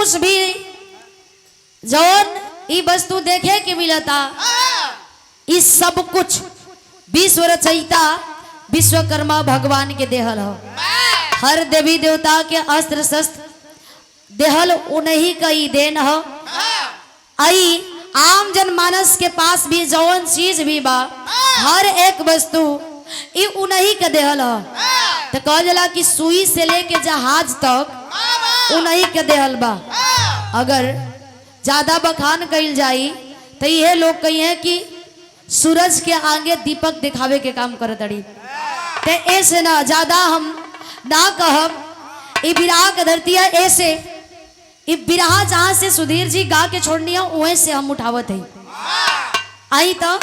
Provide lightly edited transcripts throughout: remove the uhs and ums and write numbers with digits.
कुछ भी जौन ई वस्तु देखे के मिलता इस सब कुछ विश्व रचयिता विश्वकर्मा भगवान के देहल हो। हर देवी देवता के अस्त्र शस्त्र देहल उन्हीं का ही देन हो। आई आम जनमानस के पास भी जौन चीज भी बा हर एक वस्तु ई उन्हीं के देहल हो। तो कह जला कि सुई से लेके जहाज तक उन्हीं के देहल बा। अगर ज्यादा बखान कइल जाई तो ये लोग कहिए कि सूरज के आगे दीपक दिखावे के काम करत अड़ी। ते ऐसे ना ज्यादा हम ना कहब। ई बिरहा के धरती है ऐसे ई बिरहा जहां से सुधीर जी गा के छोड़नी है वहीं से हम उठावत है। आई तो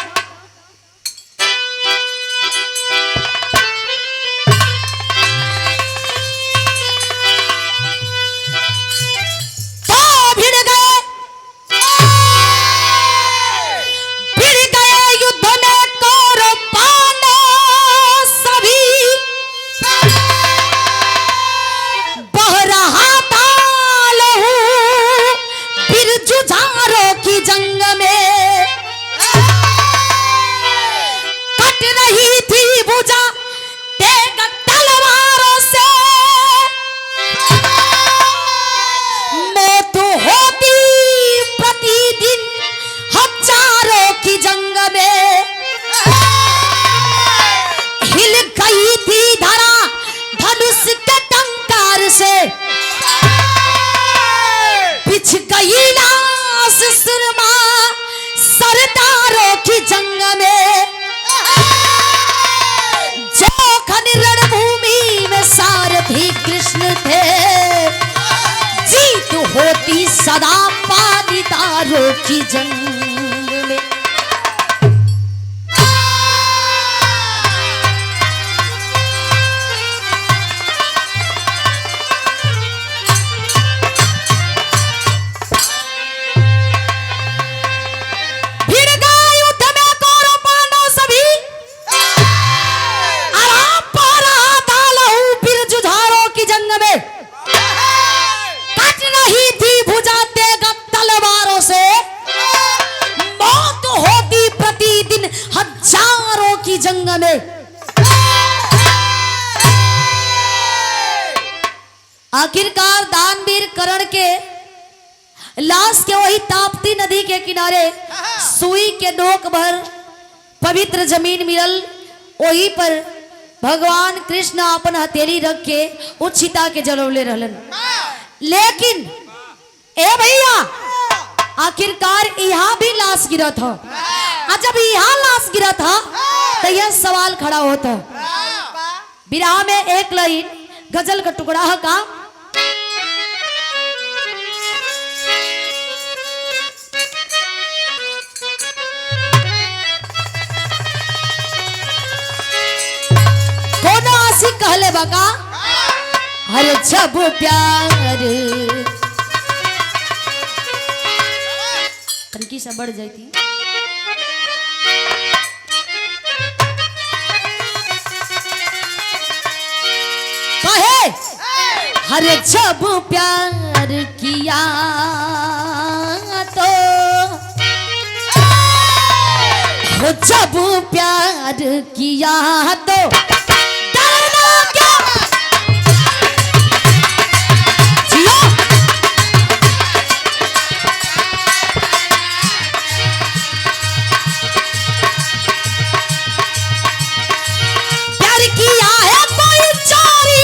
सरदारों की जंग में जो रणभूमि में सारथी कृष्ण थे जीत होती सदा पानीदारों की जंग में। जंग में आखिरकार दानवीर कर्ण के लाश के वही ताप्ती नदी के किनारे सुई के नोक भर पवित्र जमीन मिलल। वही पर भगवान कृष्ण अपन हथेली रख के उच्छिता के जलौले रहलन। लेकिन ए भैया आखिरकार यहाँ भी लाश गिरा था। जब यहाँ लाश गिरा था तो यह सवाल खड़ा होता बिरहा में एक लाइन गजल का टुकड़ा है का कोनो आशिक कहले बका हर जब प्यार तनकी से बढ़ जाती हर जब प्यार किया तो जब प्यार किया तो डरना क्या जियो प्यार किया है कोई चोरी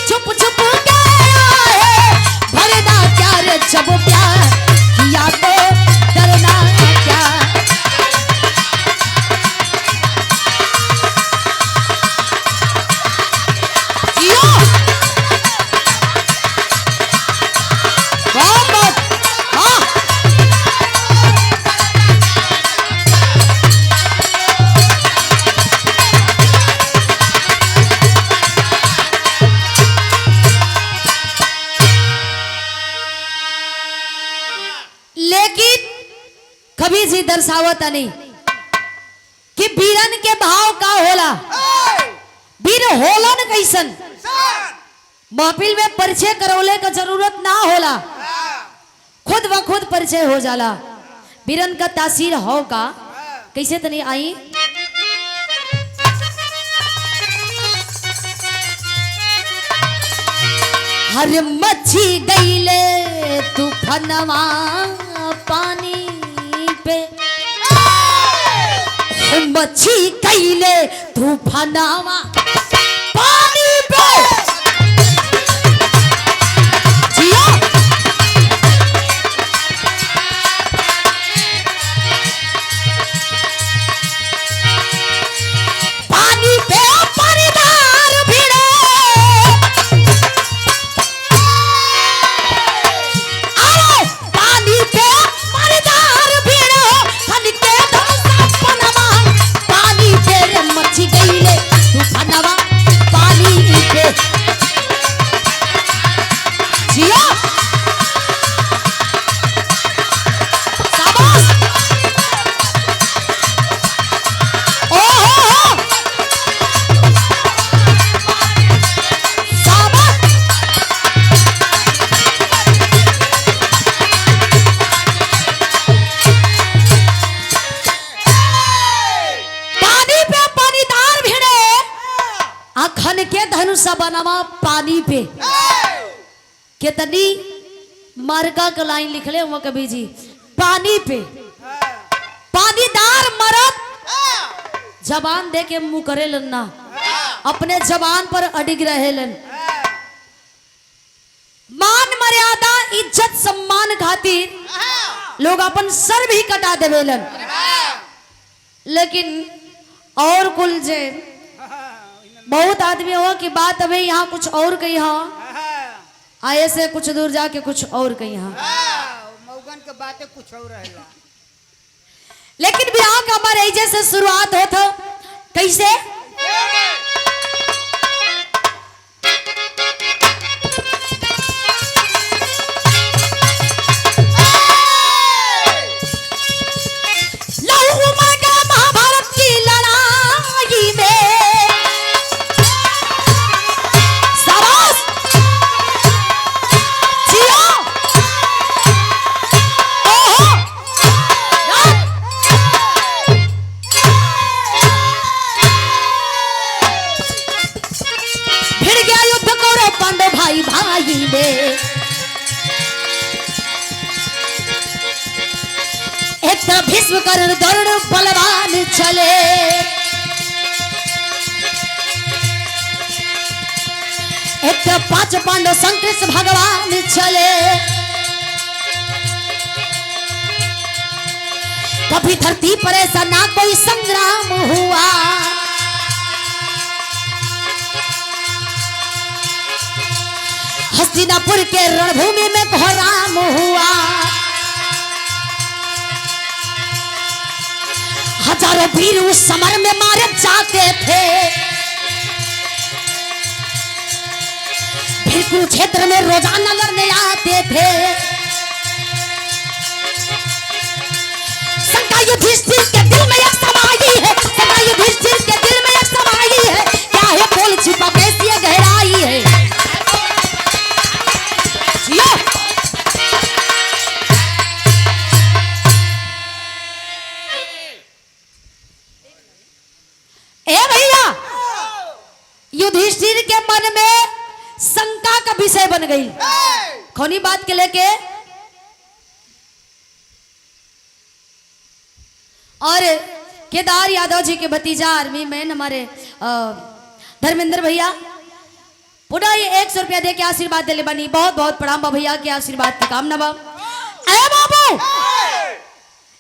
छुप छुप के जी दर्शावत नहीं कि वीरन के भाव का होला, वीर होलन कैसन। महफिल में परिचय करौले का जरूरत ना होला, खुद ब खुद परिचय हो जाला। वीरन का तासीर हो का कैसे तनी आई। हर मच्छी गईले तूफानवा पानी पे, मच्छी गईले तूफानवा पानी पे। जिया पानी पे परिवार भिड़े, अरे पानी पे परिवार भिड़े, हन के सपनवा पानी पे रे मच्छी गईले तूफानवा पानी पे। जिया शाबाश, ओ हो शाबाश। पानी पे पानीदार भिड़े, आखन के धनुष बनवा पानी पे। कितनी मार्का का लाइन लिख ले हुआ कभी जी। पानी पे पानीदार मरद जबान दे के मुंह करे लन्ना, अपने जबान पर अडिग रहेलन। मान मर्यादा इज्जत सम्मान खातिर लोग अपन सर भी कटा देवेलन, लेकिन और कुल जे बहुत आदमी हो कि बात अभी यहाँ कुछ और कही, हाँ आए से कुछ दूर जाके कुछ और कही, हाँ मौगन के बातें कुछ और रहेला। लेकिन ब्याह का हमारे ऐसे से शुरुआत होता कैसे। लहू उमड़ गया महाभारत की लड़ाई में, शाबाश जियो, ओहो भिड़ गया युद्ध कौरव पांडव भाई भाई में। एक तरफ भीष्म कर्ण द्रोण बलवान चले, एक तरफ पांच पांडव संकृष्ण भगवान चले। कभी धरती पर ऐसा ना कोई संग्राम हुआ, हस्तिनापुर के रणभूमि में घोराम हुआ। हजारों वीर उस समर में मारे जाते थे, फिर कुरुक्षेत्र में रोजाना लड़ने आते थे। शंका युधिष्ठिर के दिल में एक समाई है, शंका युधिष्ठिर के दिल में एक समाई है, क्या है बोल छिपा कैसी गहराई है। जियो ए भैया, युधिष्ठिर के मन में शंका का विषय बन गई। कौनी बात के लेके, और केदार यादव जी के भतीजा आर्मी मैन हमारे धर्मेंद्र भैया पुनः ये 100 रुपया दे के आशीर्वाद दिले बनी। बहुत बहुत प्रणाम बा भैया के आशीर्वाद की कामना बा। ए बाबू,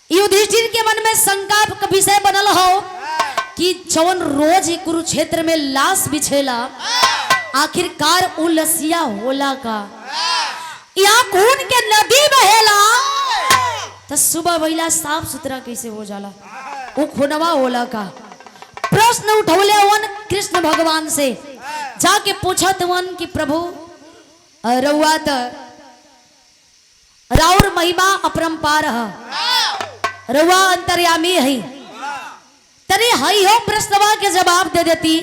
युधिष्ठिर के मन में शंका का विषय बनल हो कि जौन रोज कुरुक्षेत्र में लाश बिछेला, आखिरकार उलसिया होला का। यहाँ खून के नदी बहेला तो सुबह भैला साफ सुथरा कैसे हो जाला, वो खुनवा होला का। प्रश्न उठौले वन कृष्ण भगवान से, जाके पूछत वन कि प्रभु रउआ त राउर महिमा अपरंपार है, रुआ अंतर्यामी है तरी हई हो प्रश्नवा के जवाब दे देती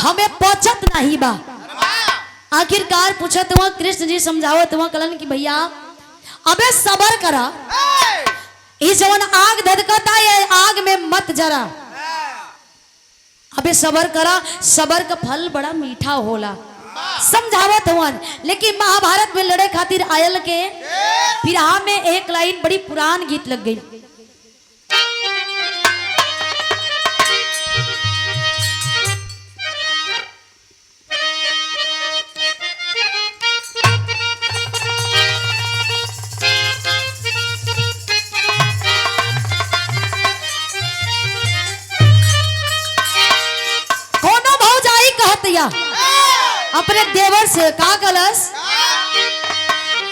हमें पहुंचत नहीं बा। आखिरकार पूछत हुआ कृष्ण जी समझावत हुआ कलन की भैया अबे सबर करा ई जवन आग धधकता है आग में मत जरा अबे सबर करा सबर का फल बड़ा मीठा होला समझावत हुआ। लेकिन महाभारत में लड़े खातिर आयल के फिर में एक लाइन बड़ी पुरान गीत लग गई। अपने देवर से का कलश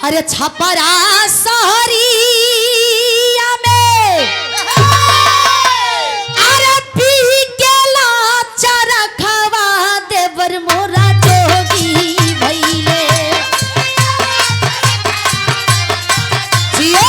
अरे छपरा सहरिया में अरे पी के लाचा रखवा देवर मोरा जोगी भइले जियो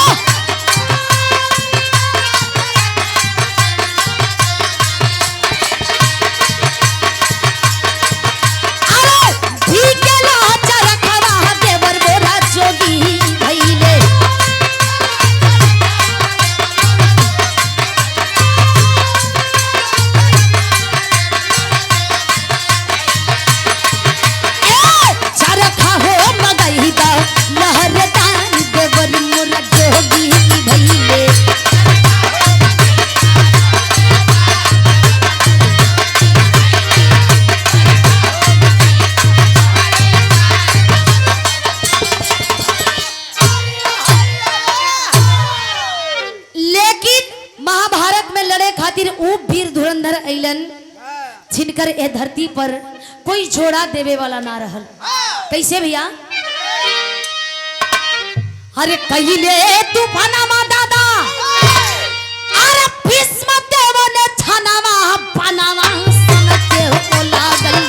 छिनकर ए धरती पर कोई जोड़ा देवे वाला ना रहल। कैसे भैया अरे कहिले तू पनामा दादा अरे भीष्म देव ने छनावा पनामा सन के हो लागल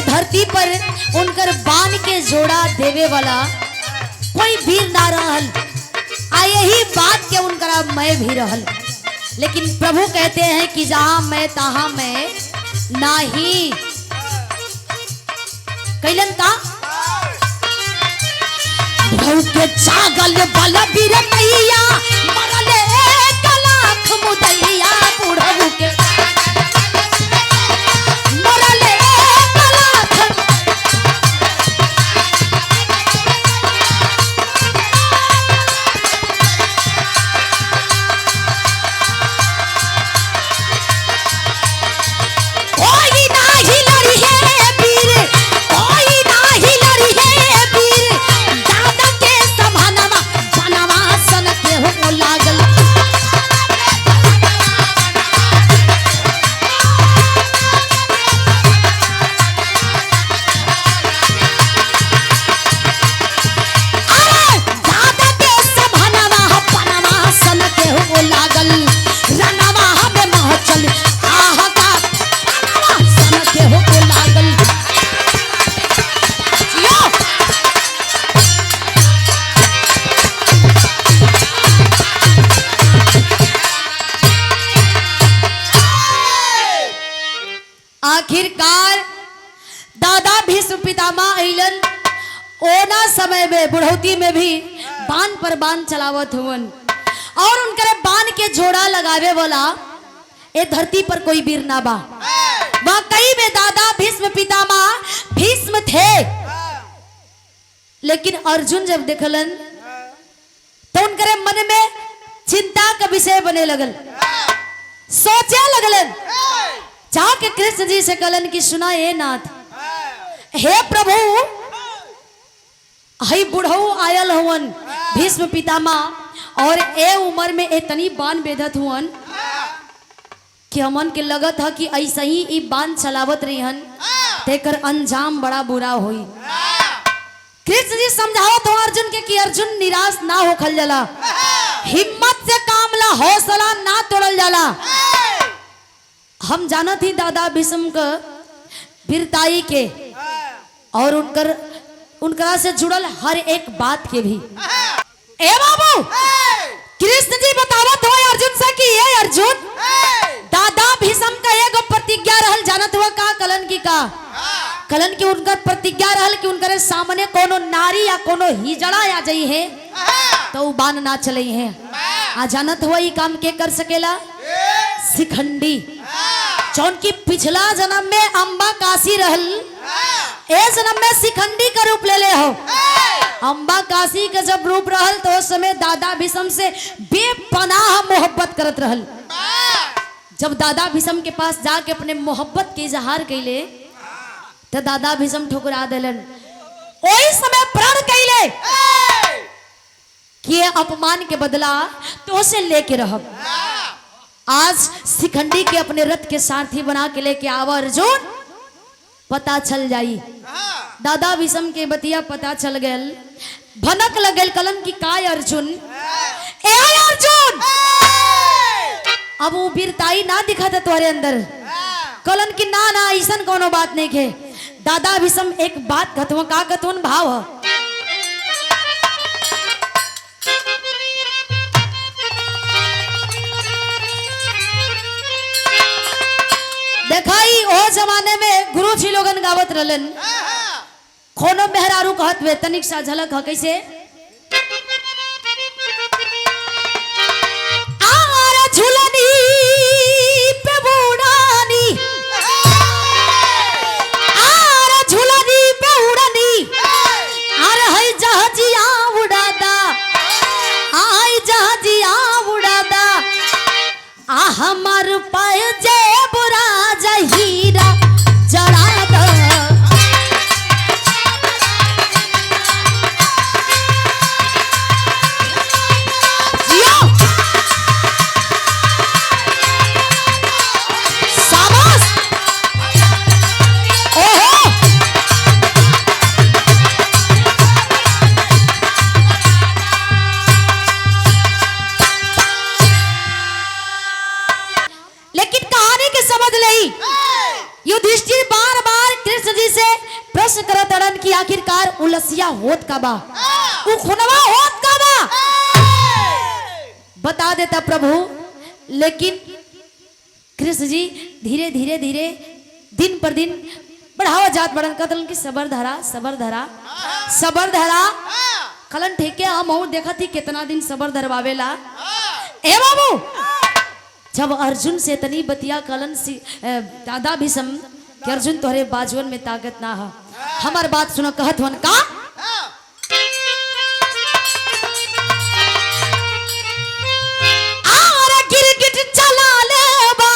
धरती पर उनकर बाण के जोड़ा देवे वाला कोई वीर ना रहल आ यही बात के उनकरा मैं भी रहल। लेकिन प्रभु कहते हैं कि जहां मैं तहां मैं नाही कैलन का के जागल बल वीर मैया मरले कलाख मुदैया बुढ़ऊ के मरले आखिरकार दादा भीष्म पितामह अइलन ओना समय में बुढ़ौती में भी बाण पर बाण चलावत हुवन और उनके बाण के जोड़ा लगावे वाला ए धरती पर कोई वीर ना बा। वाकई में दादा भीष्म पितामह भीष्म थे। लेकिन अर्जुन जब देखलन तो उनके मन में चिंता का विषय बने लगल, सोचे लगलन। जाके कृष्ण जी से कहलन कि सुना ये नाथ, हे प्रभु, हई बुढ़ऊ आयल हुवन भीष्म पितामह और ए उम्र में इतनी बाण बेधत हुवन कि हमन के लगत है कि ऐसा ही ई बाण चलावत रहीहन तेकर अंजाम बड़ा बुरा होई। कृष्ण जी समझावत हो अर्जुन के कि अर्जुन निराश ना होखल जाला, हिम्मत से काम ला, हौसला ना तोड़ल जाला। हम जानत ही दादा भीष्म का वीरताई के और उनकरा से जुड़ल हर एक बात के भी। ए बाबू, कृष्ण जी बतावत हो अर्जुन से कि ये अर्जुन, दादा भीष्म का एगो प्रतिज्ञा रहल, जानत हुआ का कलन की का कलन की उनका प्रतिज्ञा रहल कि उनके सामने कोनो नारी या कोनो हिजड़ा आ जाई है तो उ बाण ना चले है। आ जानत हुआ ई काम के कर सकेला? शिखंडी, जौन की पिछला जन्म में अम्बा काशी रहल, ए जन्म में शिखंडी का रूप ले ले हो। अम्बा काशी का जब रूप रहल तो उस समय दादा भीष्म से बेपनाह मोहब्बत करत रहल। जब दादा भीष्म के पास जाके अपने मोहब्बत के इजहार कैले तो दादा भीष्म ठुकरा दिलन। ओही समय प्रण कैले कि ये अपमान के बदला तो उसे लेके रहब। आज शिखंडी के अपने रथ के सारथी बना के लेके आवा अर्जुन, पता चल जाई। दादा भीष्म के बतिया पता चल गयल, भनक लगल कलन की काय अर्जुन, ए अर्जुन, अब वो वीरताई ना दिखा था तुम्हारे अंदर। कलन की ना ना ऐसा कोनो बात नहीं के। दादा भीष्म एक बात कथुआ का कथुन भाव है, देखाई ओ जमाने में गुरु जी लोगन गावत रहलन, कोनो मेहरारू कहत वे तनिक सा झलक ह कैसे, आर झुलनी पे बुड़ानी, आर झुलनी पे उड़नी, आर हई जहाजिया उड़ादा, आई जहाजिया उड़ादा, आ हमार पाय जे बुरा हीरा जड़ा दो। शाबाश, ओहो, लेकिन कहानी के समझ लई। युधिष्ठिर बार बार कृष्ण जी से प्रश्न करत अड़न कि आखिरकार उलसिया होत का बा, उ खुनवा होत का बा, बता देता प्रभु। लेकिन कृष्ण जी धीरे धीरे धीरे दिन पर दिन बढ़ावा जात बढ़न कतल की सबर धरा सबर धरा सबर धरा। कलन ठेके हम हूँ देखा थी कितना दिन सबर धरवावेला। ए बाबू, जब अर्जुन से तनी बतिया कलन दादा भीष्म कि अर्जुन तोहरे बाजुअन में ताकत ना है, हमार बात सुनो कहत वन का, आरे गिरगिट चला ले बा,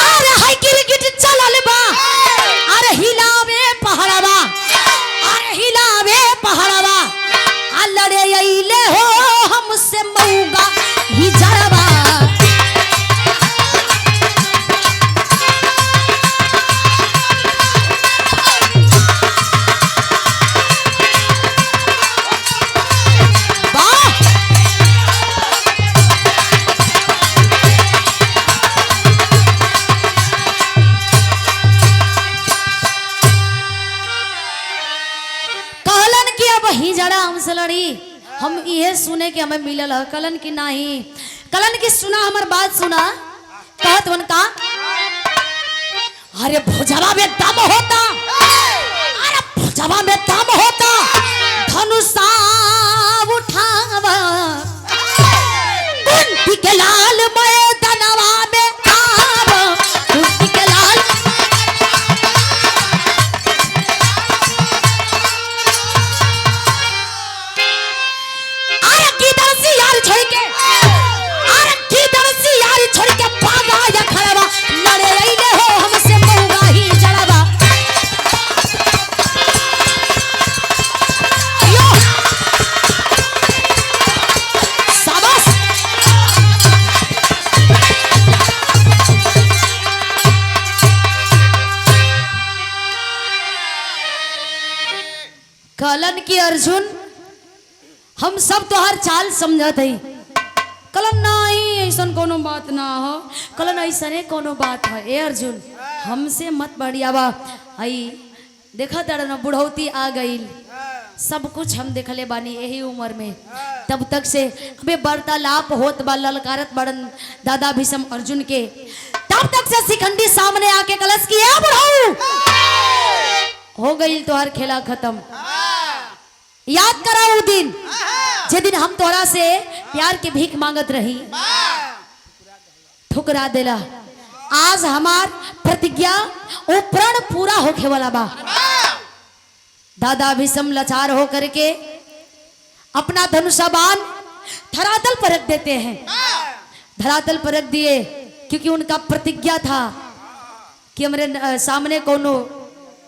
आरे हाय गिरगिट चला ले बा, आरे हिलावे पहाड़वा, आरे हिलावे पहाड़वा, आ लड़े अइले हो हमसे मऊगा ही जड़वा। हमसे लड़ी, हम ये सुने कि हमें मिलल है। कलन की नहीं, कलन की सुना हमार बात सुना, कहत वन का, अरे भुजवा में दम होता, अरे भुजवा में दम होता, धनुषा उठावा, कुंती के लाल मैदानवा में आवा, कुंती कलन की अर्जुन हम सब तोहर चाल समझत हई। कलन नहीं ऐसा कोनो बात ना हो, कलन ऐसा कोनो बात है। ए अर्जुन हमसे मत बढ़ियावा, आई देखा तारा ना बुढ़ौती आ गई, सब कुछ हम देखले बानी यही उम्र में। तब तक से हमें वार्तालाप होत बा, ललकारत बड़न दादा भीष्म अर्जुन के। तब तक से शिखंडी सामने आके कलश किया, बुढ़ऊ हो गई तोहर खेला खत्म। याद करा वो दिन जे दिन हम तोरा से प्यार के भीख मांगत रही, ठुकरा देला। आज हमार प्रतिज्ञा वो प्रण पूरा होके वाला बा। दादा भीष्म लाचार हो करके अपना धनुषा बाण धरातल पर रख देते हैं। धरातल पर रख दिए क्योंकि उनका प्रतिज्ञा था कि हमारे सामने कोनो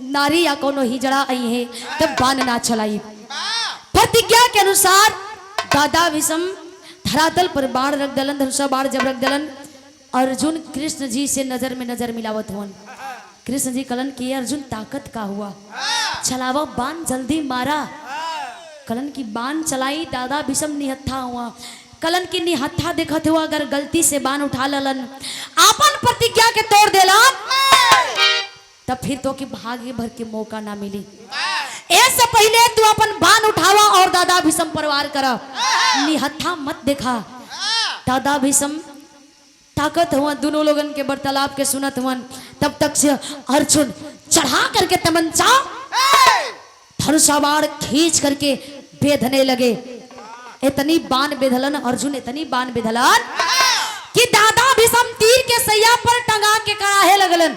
नारी या कोनो हिजड़ा आई है तब बाण ना चलाई। प्रतिज्ञा के अनुसार दादा भीष्म धरातल पर बाण रख दलन, धनुषा बाण जब रख दलन, अर्जुन कृष्ण जी से नजर में नजर मिलावत हुआ। कृष्ण जी कलन किए, अर्जुन ताकत का हुआ, चलावा बाण जल्दी मारा। कलन की बाण चलाई, दादा भीष्म निहत्था हुआ। कलन की निहत्था देखत हुआ, अगर गलती से बाण उठा ललन, आपन प्रतिज्ञा के तोड़ देला, तब फिर तो कि भाग्य भर के मौका ना मिली। ऐसे पहले तू अपन बाण उठावा और दादा भीष्म परवार करा, निहत्था मत देखा। दादा भीष्म ताकत हुआ, दोनों लोगन के वार्तालाप के सुनत हुआ। तब तक से अर्जुन चढ़ा करके तमंचा धनुषा बाण खींच करके बेधने लगे। इतनी बाण बेधलन अर्जुन, इतनी बाण बेधलन कि दादा भीष्म तीर के सैया पर टंगा के कराहे लगलन।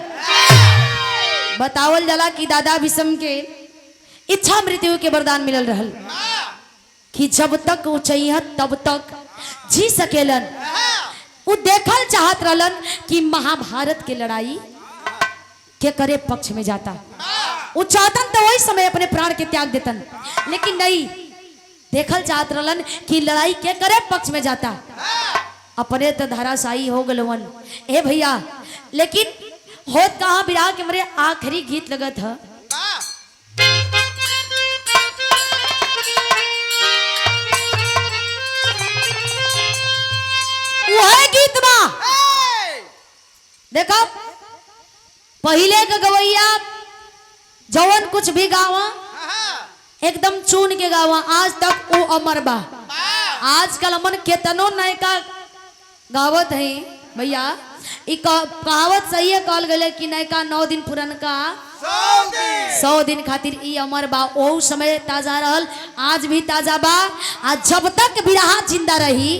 बतावल जाला कि दादा भीष्म के इच्छा मृत्यु के वरदान मिलल रहल कि जब तक ऊंचाई तब तक जी सकेलन। वो देखल चाहत रहलन कि महाभारत के लड़ाई के करे पक्ष में जाता। वो चाहतन तो वही समय अपने प्राण के त्याग देतन, लेकिन नहीं, देखल चाहत रहलन कि लड़ाई के करे पक्ष में जाता। अपने तो धराशायी हो गलवन। ए भैया, लेकिन होत कहा विराह के मरे आखिरी गीत लगत है। वह गीत बा देखो, पहले का गवैया जवन कुछ भी गावा एकदम चुन के गावा, आज तक वो अमर बा। आजकल अमन केतनो नयका गावत है भैया। कहावत सही है, कहल गए कि नयका 9 दिन पुरनका 100 दिन खातिर ई अमर बा। ओ समय ताजा रहल, आज भी ताजा बा। आज जब तक बिरहा जिंदा रही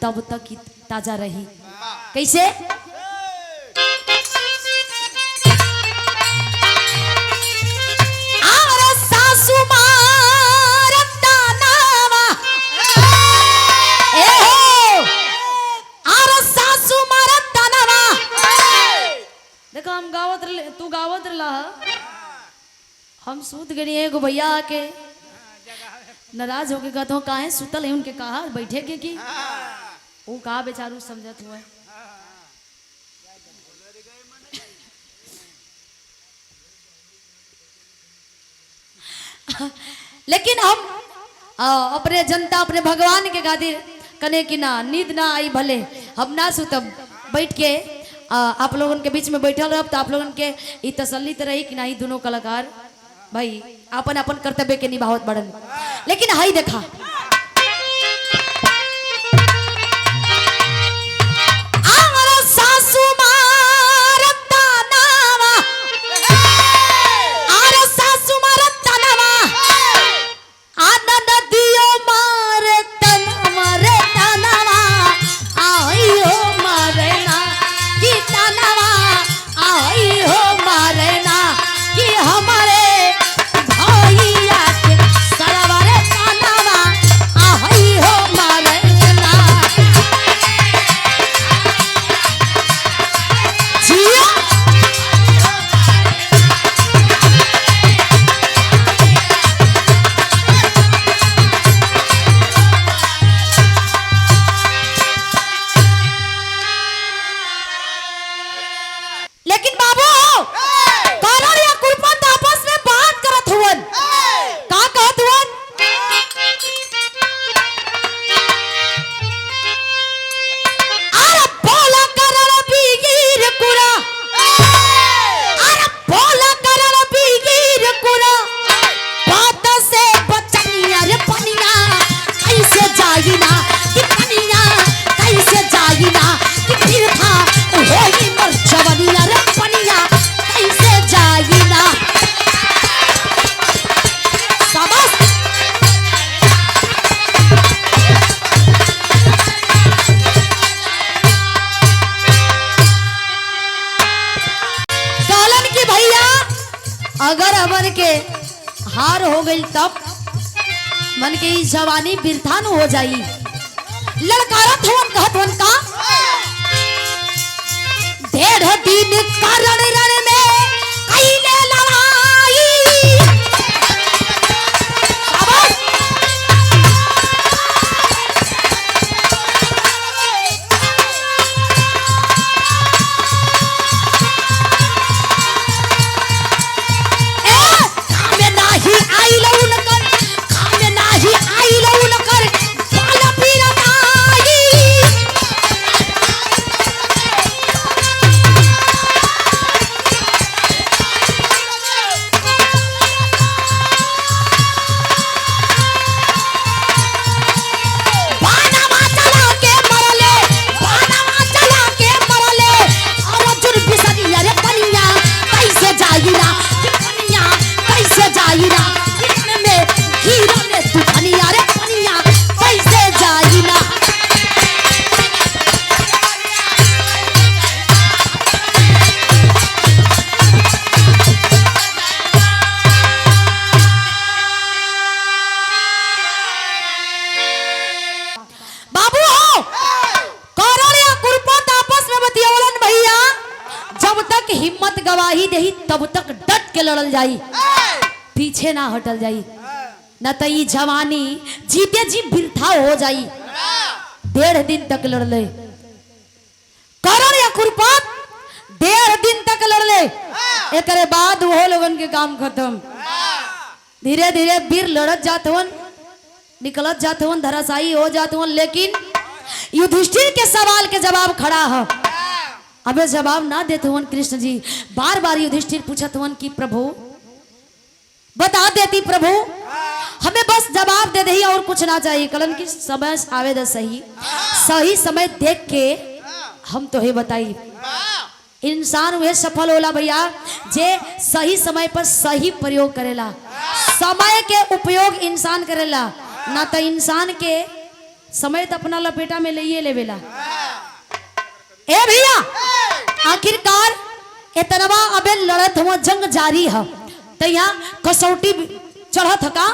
तब तक ही ताजा रही। कैसे? सासू मारता नावा, सासू मारता नावा। देखो हम गावत रहे, तू गावत रहा, हम सूत गए। एगो भैया आके नाराज होके कहते हो काहे सुतल है, उनके कहा बैठे के की वो कहा बेचारू समझत हुआ। लेकिन हम अपने जनता अपने भगवान के खातिर कने की ना नींद ना आई भले हम ना सुतब, बैठ के आप लोगों के बीच में बैठल रह, तो आप लोगों के ई तसल्ली तो रही कि ना, दोनों कलाकार भाई अपन अपन कर्तव्य के निभावत बड़न। लेकिन हाई देखा सासू मारता नावा, सासू मारता नावा, नदियो मारे तनवा रे तनवा, आई हो मारे ना कि तनवा, आई हो मारे ना कि हमारे भैया के सरवा रे तनवा, बन के हार हो गई तब मन के ई जवानी बिरथान हो जाई। लड़कारत हुन कहत हुन का 1.5 दिन कारण रण में कईले लड़ाई। हिम्मत गवाही देही तब तक डट के लड़ल जाई, पीछे ना हटल जाई, न तो ये जवानी जीते जी बिरथा हो जाई। 1.5 दिन तक लड़ले करण या कुरपात, 1.5 दिन तक लड़ले। एक बाद वो लोगन के काम खत्म। धीरे धीरे वीर लड़त जात हवन, निकलत जात हवन, धराशायी हो जात हवन। लेकिन युधिष्ठिर के सवाल के जवाब खड़ा है। अबे जवाब ना देते हवन कृष्ण जी। बार बार युधिष्ठिर पूछत हवन कि प्रभु बता देती प्रभु, हमें बस जवाब दे दही और कुछ ना चाहिए। कलन की समय आवे दे सही, सही समय देख के हम तो ही बताई। इंसान वह सफल होला भैया जे सही समय पर सही प्रयोग करेला। समय के उपयोग इंसान करेला, ना तो इंसान के समय तो अपना लपेटा में ले लेवेला। ए भैया आखिरकार इतनवा अबे लड़त हुआ जंग जारी है, तो यहाँ कसौटी चढ़त का।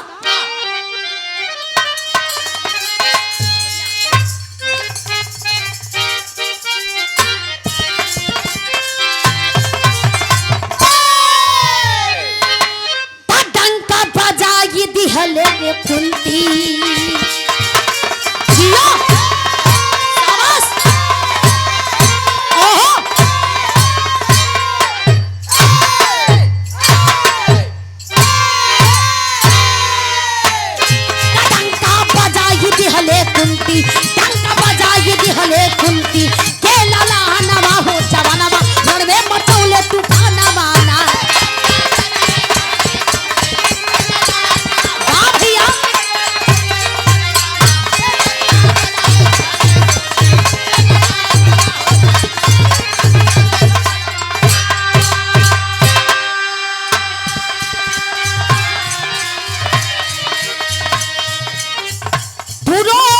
डंका बजाई दिहले रे कुंती, जिया शाबाश। ओहो कुंती, टंका बजाई दिहले कुंती, के लाला नवा हो जवानवा रणवे मचौले तूफानवा ना। वाह भैया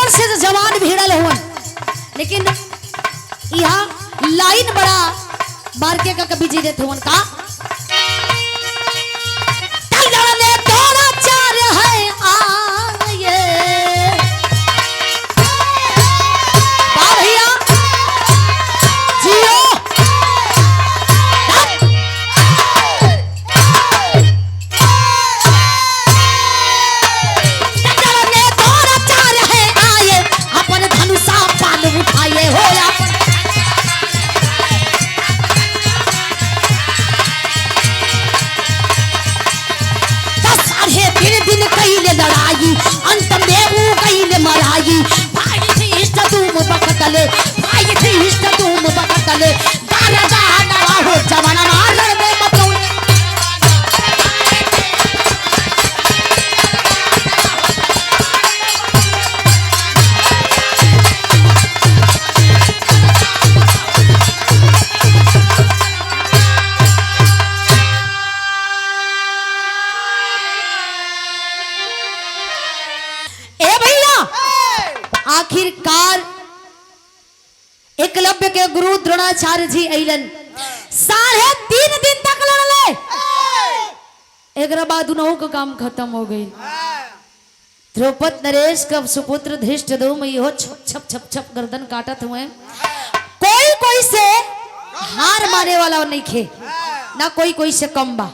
से जवान भिड़ल हुआ, लेकिन यहाँ लाइन बड़ा बारके का कभी जी देते हुआ का। तोरा चार है आये भैया जियो उठाए हो दिन कैले लड़ाई, अंत में वो कैले मराई। भाई थी इष्ट तुम बकतले, भाई थी इष्ट तुम बकतले, गाना गाना हो जवाना मार में मतौले। आखिरकार एकलव्य के गुरु द्रोणाचार्य जी अइलन। 3.5 दिन तक लड़ले, एक बाद उन्हों का काम खत्म हो गई। द्रौपद नरेश का सुपुत्र धृष्टद्युम्न इहो छप छप छप छप गर्दन काटत हुए। कोई कोई से हार माने वाला नहीं खे, ना कोई कोई से कम बा।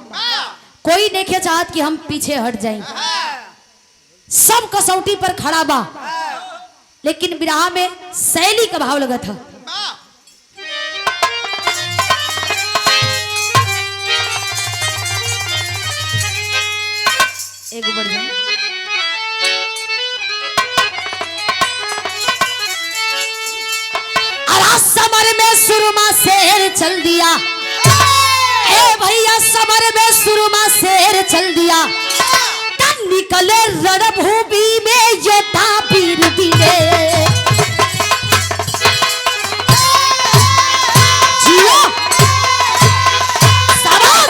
कोई नहीं खे चाहत कि हम पीछे हट जाएं, सब कसौटी पर खड़ा बा। लेकिन विराह में शैली का भाव लगा था। एक बढ़िया समर में सुरमा शेर चल दिया, ए भैया समर में सुरमा शेर चल दिया। निकले रणभूमि में योद्धा वीर दिले, जियो शाबाश।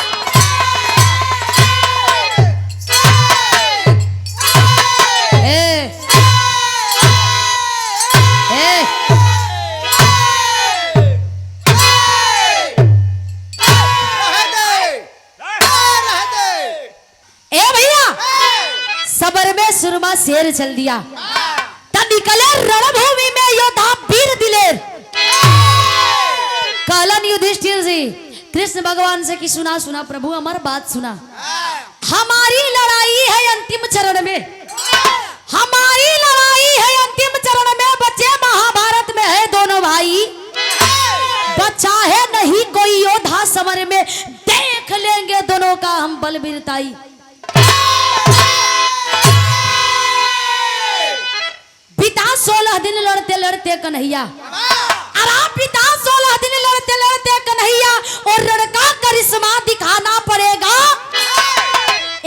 सबर में सुरमा शेर चल दिया, तब निकले रणभूमि में योद्धा वीर दिलेर। कहलन युधिष्ठिर जी कृष्ण भगवान से कि सुना सुना प्रभु हमार बात सुना। हमारी लड़ाई है अंतिम चरण में, हमारी लड़ाई है अंतिम चरण में। बच्चे महाभारत में है दोनों भाई, बचा है नहीं कोई योद्धा समर में। देख लेंगे दोनों का हम बल वीरताई। पिता 16 दिन लड़ते लड़ते कन्हैया, पिता 16 दिन लड़ते लड़ते कन्हैया, और लड़का करिश्मा दिखाना पड़ेगा।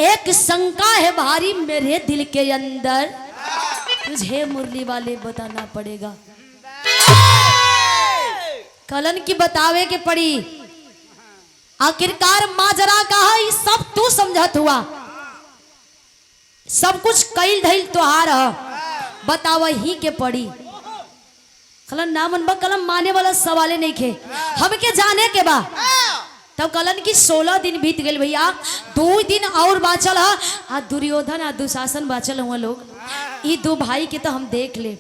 एक शंका है भारी मेरे दिल के अंदर, तुझे मुरली वाले बताना पड़ेगा। कलन की बतावे के पड़ी। आखिरकार माजरा का है सब तू समझत हुआ, सब कुछ कैल धैल तोहार बतावा ही के पड़ी। कलन ना मन बा, कलम माने वाला सवाले नहीं खे, हमके जाने के बा। तब कलन की 16 दिन बीत गए भैया, 2 दिन और बाचल है। आ दुर्योधन आ दुशासन बाचल हुआ लोग, ये 2 भाई के तो हम देख ले।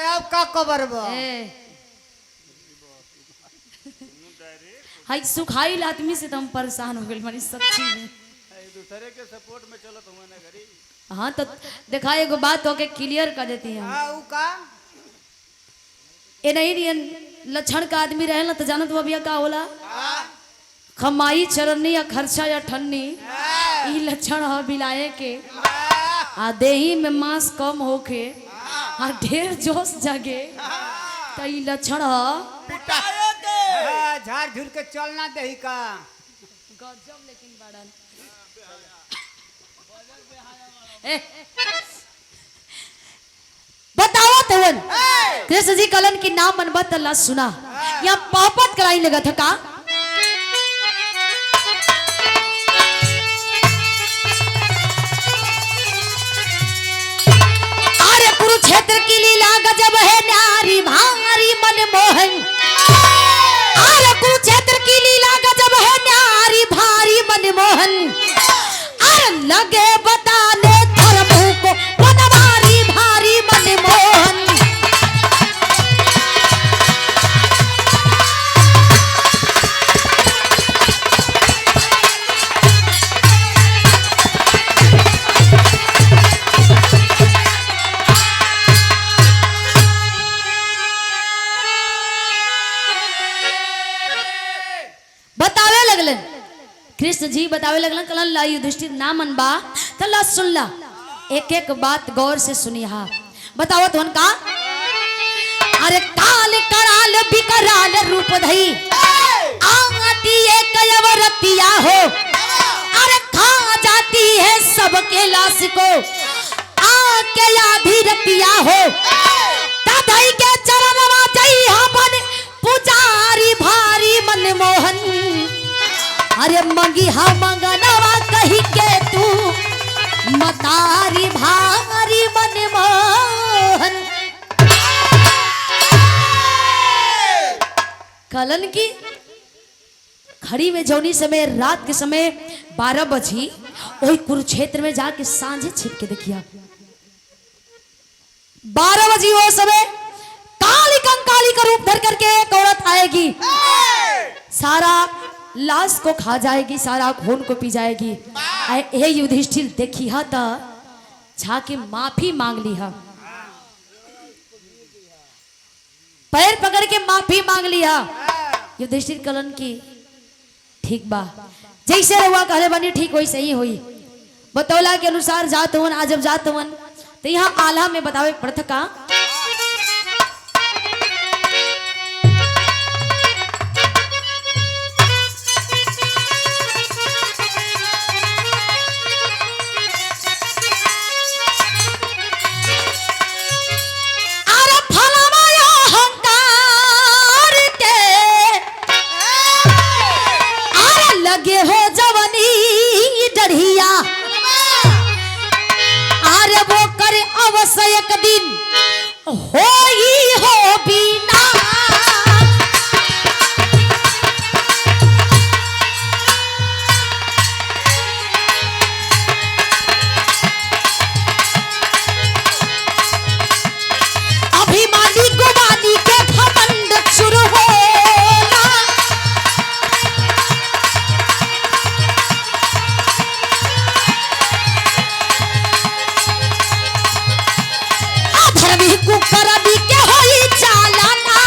अब का कबर बा हाई सुखाइल आदमी से तो हम परेशान हो गए मानी सच्ची में। दूसरे के सपोर्ट में चलत हुआ ना घरी। हाँ तो देखा एगो बात होके क्लियर कर देती है। ए नहीं लक्षण का आदमी रहे ना तो जानत वो भैया का होला, कमाई चरनी या खर्चा या ठन्नी, ई लक्षण है बिलाए के। आ देही में मांस कम होके आ ढेर जोश जगे तो ई लक्षण है झाड़ झूल के चलना दही का गजब। लेकिन बड़न बताओ तवन कृष्ण जी कलन की नाम मनबत अल्लाह सुना, या पापत कराई लगा था का। अरे कुरुक्षेत्र की लीला गजब है न्यारी भारी मनमोहन। अरे कुरुक्षेत्र की लीला गजब है न्यारी भारी मनमोहन। अरे लगे बताने धर्मों को बनवारी भारी मनमोहन। बतावे लगलन कृष्ण जी बतावे लगलन कलन ला युधिष्ठिर ना मन बा तला सुन ला, एक एक बात गौर से सुनी। हा बताओ तो का। अरे काल कराल बिकराल रूप धई आती एक अवरतिया हो। अरे खा जाती है सबके लाश को आके आधी रतिया हो। तधई के चरण जई हमन पुजारी भारी मनमोहन। अरे मंगी हा मंगनवा कही के तू मतारी भारी मनमोहन। कलन की घड़ी में जौनी समय रात के समय 12 बजी वही कुरुक्षेत्र में जाके सांझे छिप के देखिया 12 बजी वो समय काली कंकाली का रूप धर करके एक औरत आएगी, सारा लाश को खा जाएगी, सारा खून को पी जाएगी। हे युधिष्ठिर देखी हा तो जाके माफी मांग ली हा, पैर पकड़ के माफी मांग लिया। युधिष्ठिर कलन की ठीक बा, जैसे रहुआ कहले बनी ठीक वैसे ही हुई। बतौला के अनुसार जात हवन, आज जब जात हवन तो यहाँ आल्हा में बतावे पड़त का एक दिन हो ही हो बिना अभिमानी गुमानी के घमंड शुरू होला, कुकरदी के होई चालाना,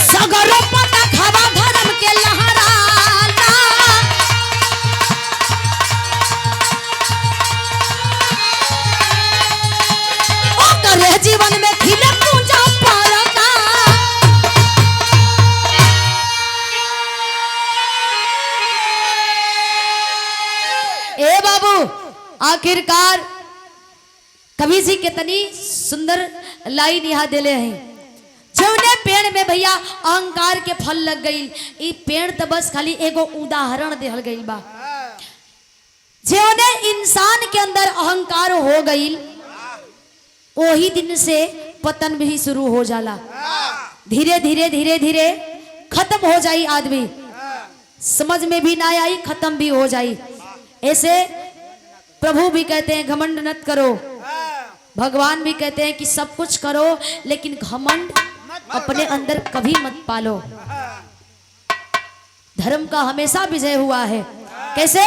सगरो पता खावा धर्म के लहराना, ओ करे जीवन में खिले पूजा पारना। ए बाबू आखिरकार कवि जी कितनी सुंदर लाइन यहाँ दिले हैं। जौने पेड़ में भैया अहंकार के फल लग गई, ई पेड़ तो बस खाली एगो उदाहरण देहल गई बा। जौने इंसान के अंदर अहंकार हो गई वही दिन से पतन भी शुरू हो जाला, धीरे धीरे धीरे धीरे खत्म हो जाई, आदमी समझ में भी ना आई, खत्म भी हो जाई। ऐसे प्रभु भी कहते हैं घमंड मत करो, भगवान भी कहते हैं कि सब कुछ करो लेकिन घमंड अपने अंदर कभी मत पालो। धर्म का हमेशा विजय हुआ है। कैसे?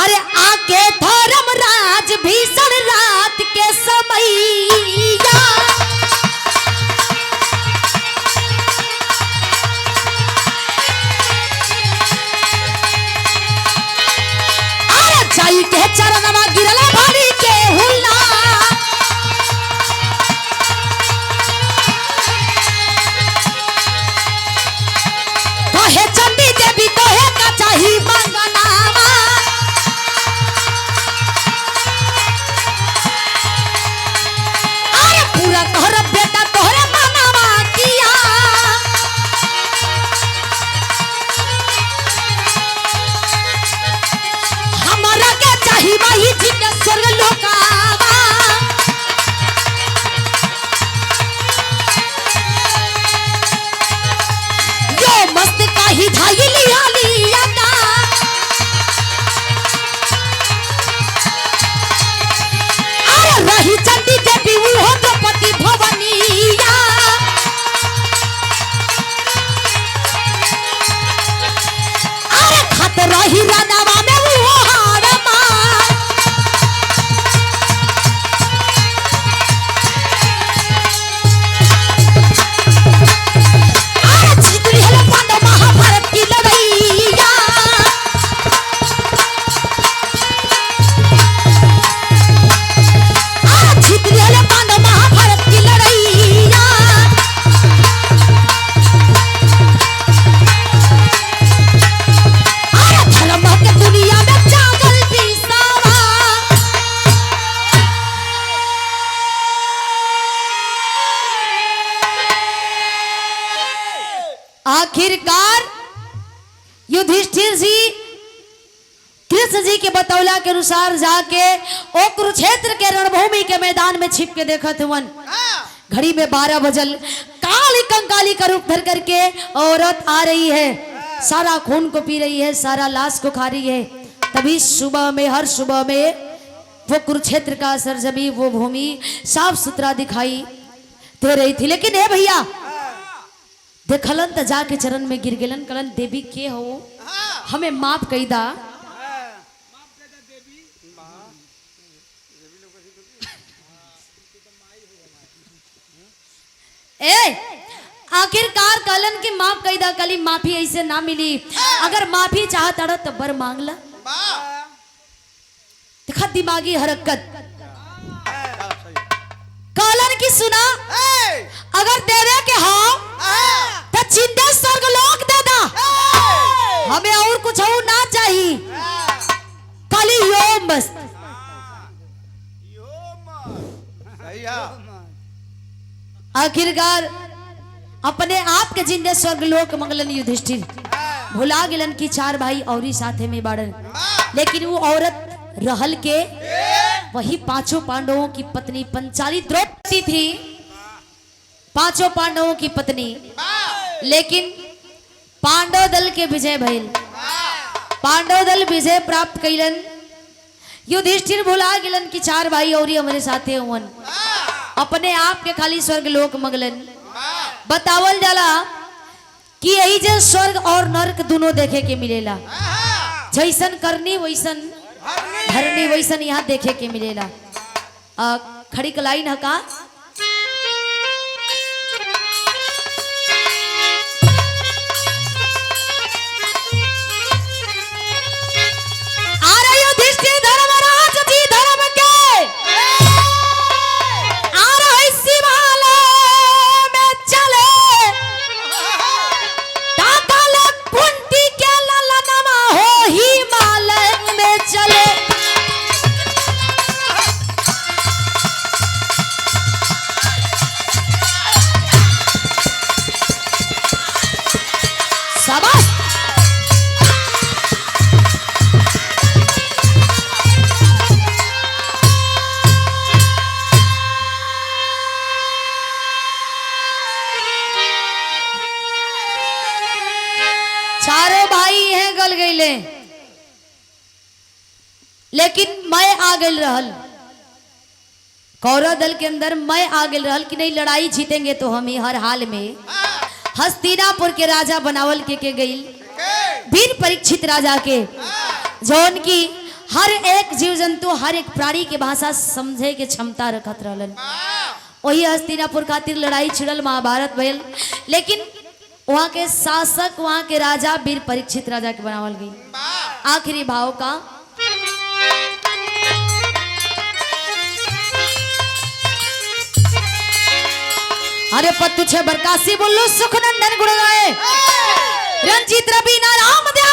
अरे आके धर्म राज भीषण रात के समैया, के चरणवा गिरला भारी के हुल्ला, कहे चंडी देवी कहे का चाही मंगनावा, अरे पूरा तोहरा बेटा तोहरे मनावा किया, हमारा के चाही भाई जी के स्वर्ग लोकावा, यो मस्त काही धाई लिया लिया का, अरे रही चंडी देवी वो द्रौपदी भवनिया, अरे खत रही रानावा में वो हारमा, अरे जीतली है पांडव महाभारत की लड़ैया, अरे जीतली है पांडव महाभारत की लड़ैया, अरे धर्म के दुनिया में जागल बिसावा। आखिरकार युधिष्ठिर जी युधिष्ठिर जी के बतौला के अनुसार जाके ओ कुरुक्षेत्र के रणभूमि के मैदान में छिप के देखत हुवन। घड़ी में 12 बजल, काली कंकाली का रूप धर करके औरत आ रही है, सारा खून को पी रही है, सारा लाश को खा रही है। तभी सुबह में, हर सुबह में वो कुरुक्षेत्र का सरजमी, वो भूमि साफ सुथरा दिखाई दे रही थी। लेकिन हे भैया देखलन त जाके चरण में गिर गेलन, कलन देवी के हो, हमें माफ कई दा। ए आखिरकार कलन की माफ कई दा, कली माफी ऐसे ना मिली। अगर माफी चाहत अड़ तो बर मांगला। देखा दिमागी हरकत। कलन की सुना, अगर देवे के हो तो चिंता स्वर्ग लोक दे दा, हमें और कुछ और ना चाहिए, खाली योम बस। आखिरकार अपने आप के जिंदे स्वर्ग लोक मंगलन युधिष्ठिर। भुला गिलन की 4 भाई और ही साथे में बाड़न। लेकिन वो औरत रहल के वही 5 पांडवों की पत्नी पंचाली द्रौपदी थी, 5 पांडवों की पत्नी। लेकिन पांडव दल के विजय भइल, पांडव दल विजय प्राप्त कैलन। युधिष्ठिर भुला गिलन की 4 भाई और ही हमारे साथे हुवन, अपने आप के खाली स्वर्ग लोक मंगलन। बतावल जाला कि यही जे स्वर्ग और नरक दोनों देखे के मिलेला, जैसन करनी वैसन धरनी वैसन यहाँ देखे के मिलेला। खड़ी कलाइन है का गईले। लेकिन मैं आ गई रहल, कौरव दल के अंदर मैं आ गई रहल कि नहीं लड़ाई जीतेंगे तो हम ही हर हाल में। हस्तिनापुर के राजा बनावल के गई, वीर परीक्षित राजा के, जौन की हर एक जीव जंतु हर एक प्राणी के भाषा समझे के क्षमता रखत रहलन। वही हस्तिनापुर खातिर लड़ाई छिड़ल, महाभारत भइल। लेकिन वहां के शासक, वहां के राजा वीर परीक्षित राजा के बनावल गई। आखिरी भाव का अरे पत्तू छे बरकासी बोलो सुख नंदन गुण गाए, रंजीत रवि नाम दे